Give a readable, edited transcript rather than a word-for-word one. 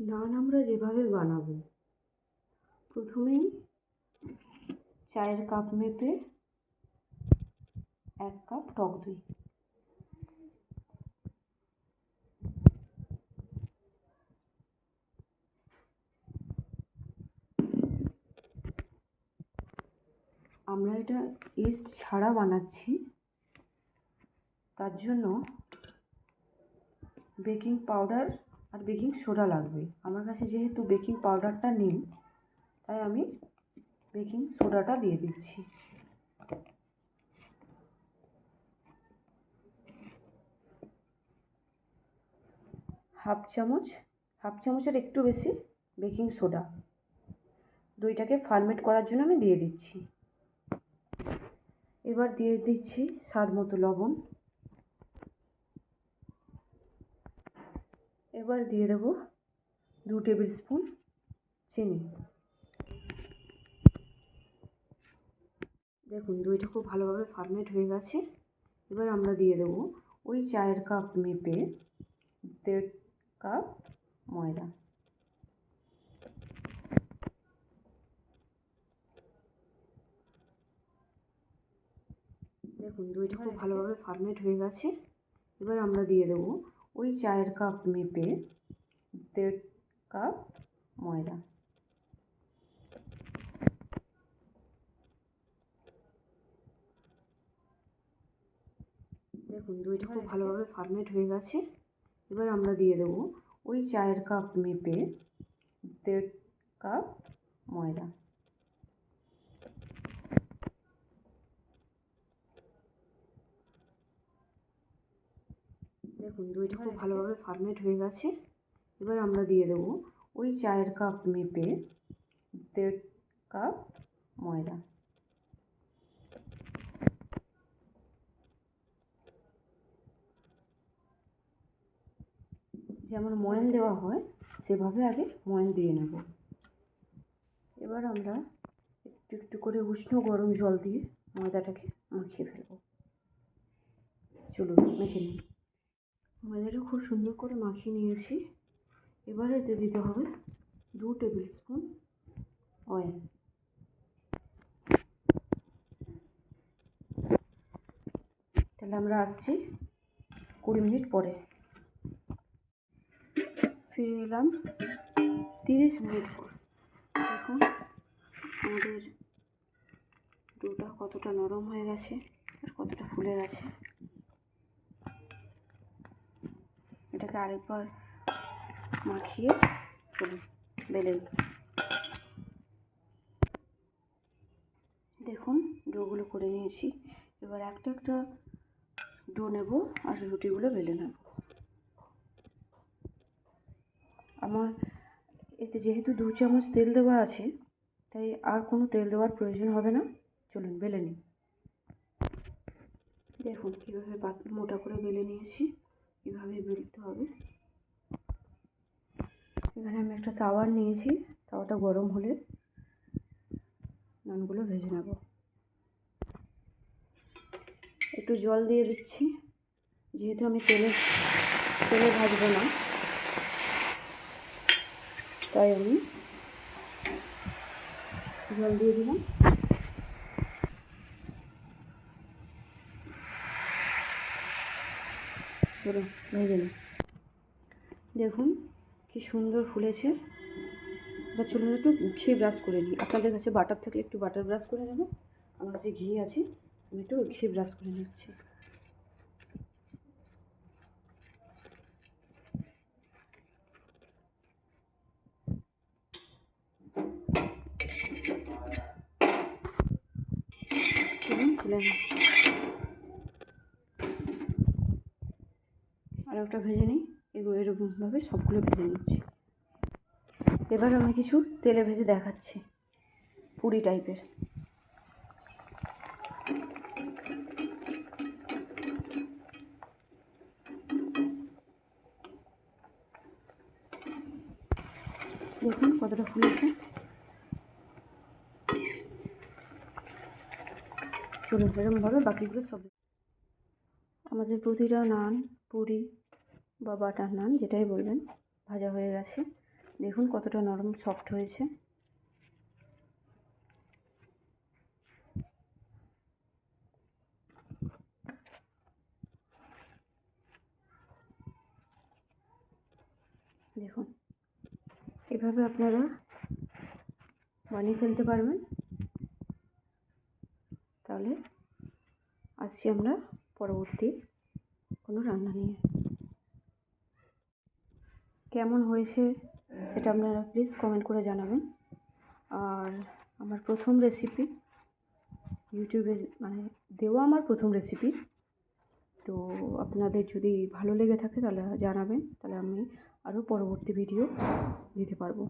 নান আমরা যেভাবে বানাবো, প্রথমেই চায়ের কাপ মেপে 1 কাপ টক দই, আমরা এটা ইস্ট ছাড়া বানাচ্ছি, তার জন্য বেকিং পাউডার আর বেকিং সোডা লাগবে। আমার কাছে যেহেতু বেকিং পাউডারটা নেই, তাই আমি বেকিং সোডাটা দিয়ে দিচ্ছি। হাফ চামচের একটু বেশি বেকিং সোডা দইটাকে ফার্মেন্ট করার জন্য আমি দিয়ে দিচ্ছি। এবার দিয়ে দিচ্ছি স্বাদ মতো লবণ। এবার দিয়ে দেবো 2 টেবিল স্পুন চিনি। দেখুন দইটা খুব ভালোভাবে ফার্মেন্ট হয়ে গেছে। এবার আমরা দিয়ে দেবো ওই চায়ের কাপ মেপে 1.5 কাপ ময়দা। দেখুন দইটা খুব ভালোভাবে ফার্মেন্ট হয়ে গেছে। এবার আমরা দিয়ে দেবো ওই চায়ের কাপ মেপে 1.5 কাপ ময়দা। দেখুন দইটা খুব ভালোভাবে ফার্মেন্ট হয়ে গেছে। এবার আমরা দিয়ে দেবো ওই চায়ের কাপ মেপে 1.5 কাপ ময়দা। দেখুন দইটা খুব ভালোভাবে ফার্মেন্ট হয়ে গেছে। এবার আমরা দিয়ে দেবো ওই চায়ের কাপ মেপে 1.5 কাপ ময়দা। যেমন ময়ান দেওয়া হয় সেভাবে আগে ময়ান দিয়ে নেব। এবার আমরা একটু একটু করে উষ্ণ গরম জল দিয়ে ময়দাটাকে মাখিয়ে ফেলব। চলুন মেখে নিই। ময়দাটা খুব সুন্দর করে মাখিয়ে নিয়েছি। এবার এতে দিতে হবে 2 টেবিল স্পুন অয়েল। তাহলে আমরা আসছি 20 মিনিট পরে। ফিরে এলাম 30 মিনিট পর। দেখুন আমাদের ডোটা কতটা নরম হয়ে গেছে আর কতটা ফুলে গেছে। এটাকে আরেকবার মাখিয়ে চলুন বেলে নিই। দেখুন ডোগুলো করে নিয়েছি। এবার একটা একটা ডো নেব আর রুটিগুলো বেলে নেব। আমার এতে যেহেতু 2 চামচ তেল দেওয়া আছে, তাই আর কোনো তেল দেওয়ার প্রয়োজন হবে না। চলুন বেলে নিই। দেখুন কীভাবে মোটা করে বেলে নিয়েছি। এভাবে বেলতে হবে। এখানে আমি একটা তাওয়া নিয়েছি। তাওয়াটা গরম হলে নানগুলো ভেজে নেব। একটু জল দিয়ে দিচ্ছি, যেহেতু আমি তেলে ভাজবো না, তাই আমি জল দিয়ে দিলাম। চলুন ভেজে নিই। দেখুন কি সুন্দর ফুলেছে। এবার চলুন একটু ঘি ব্রাশ করে নিই। আপনাদের কাছে বাটার থাকলে একটু বাটার ব্রাশ করে নেবেন। আমার কাছে ঘি আছে, আমি একটু ঘি ব্রাশ করে নিচ্ছি। চলুন তুলে নিই। আর একটা ভেজে নিই। এরকমভাবে সবগুলো ভেজে নিচ্ছি। এবার আমি কিছু তেলে ভেজে দেখাচ্ছি, পুরি টাইপের। দেখুন কতটা ফুলেছে। চলুন এরকমভাবে বাকিগুলো সব। আমাদের প্রতিটা নান, পুরি বা বাটার নান যেটাই বলবেন ভাজা হয়ে গেছে। দেখুন কতটা নরম সফট হয়েছে। দেখুন এভাবে আপনারা বানিয়ে ফেলতে পারবেন। তাহলে আসছি আমরা পরবর্তী কোনো রান্না নিয়ে। কেমন হয়েছে সেটা আপনারা প্লিজ কমেন্ট করে জানাবেন। আর আমার প্রথম রেসিপি ইউটিউবে মানে দেওয়া আমার প্রথম রেসিপি, তো আপনাদের যদি ভালো লেগে থাকে তাহলে জানাবেন, তাহলে আমি আরও পরবর্তী ভিডিও দিতে পারবো।